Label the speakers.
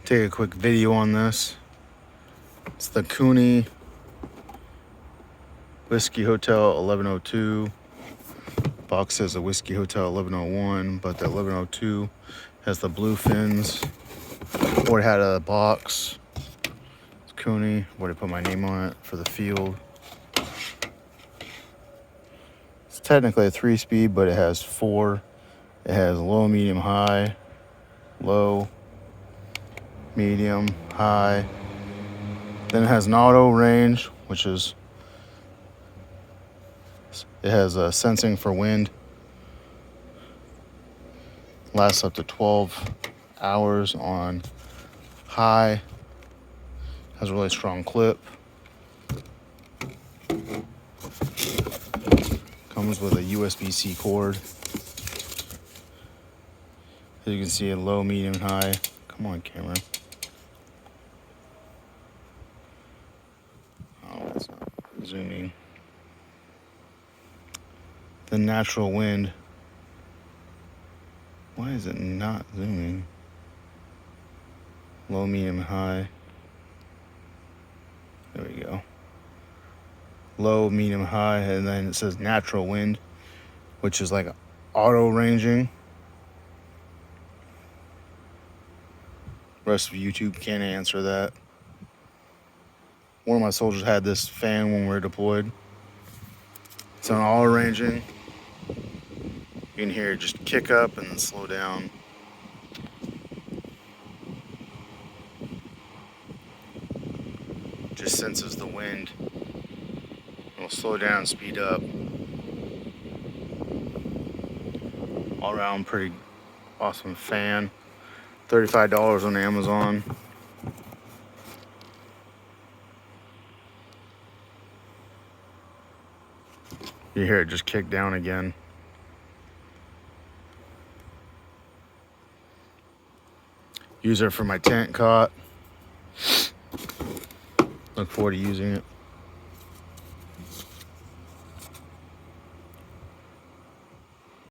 Speaker 1: take a quick video on this. It's the Koonie WH1102. Box says a Whiskey Hotel 1101, but the 1102 has the blue fins. Or it had a box. It's Koonie. Where to put my name on it for the field. It's technically a 3-speed, but it has 4. It has low, medium, high, low, medium, high. Then it has an auto range, which is, it has a sensing for wind. Lasts up to 12 hours on high. Has a really strong clip. Comes with a USB-C cord. As you can see, a low, medium, high. Come on, camera. Oh, it's not zooming. The natural wind. Why is it not zooming? Low, medium, high. There we go. Low, medium, high, and then it says natural wind, which is like auto ranging. Rest of YouTube can't answer that. One of my soldiers had this fan when we were deployed. It's on auto ranging. You can hear it just kick up and then slow down. Just senses the wind. It'll slow down, speed up. All around pretty awesome fan. $35 on Amazon. You hear it just kick down again. Use it for my tent cot. Look forward to using it.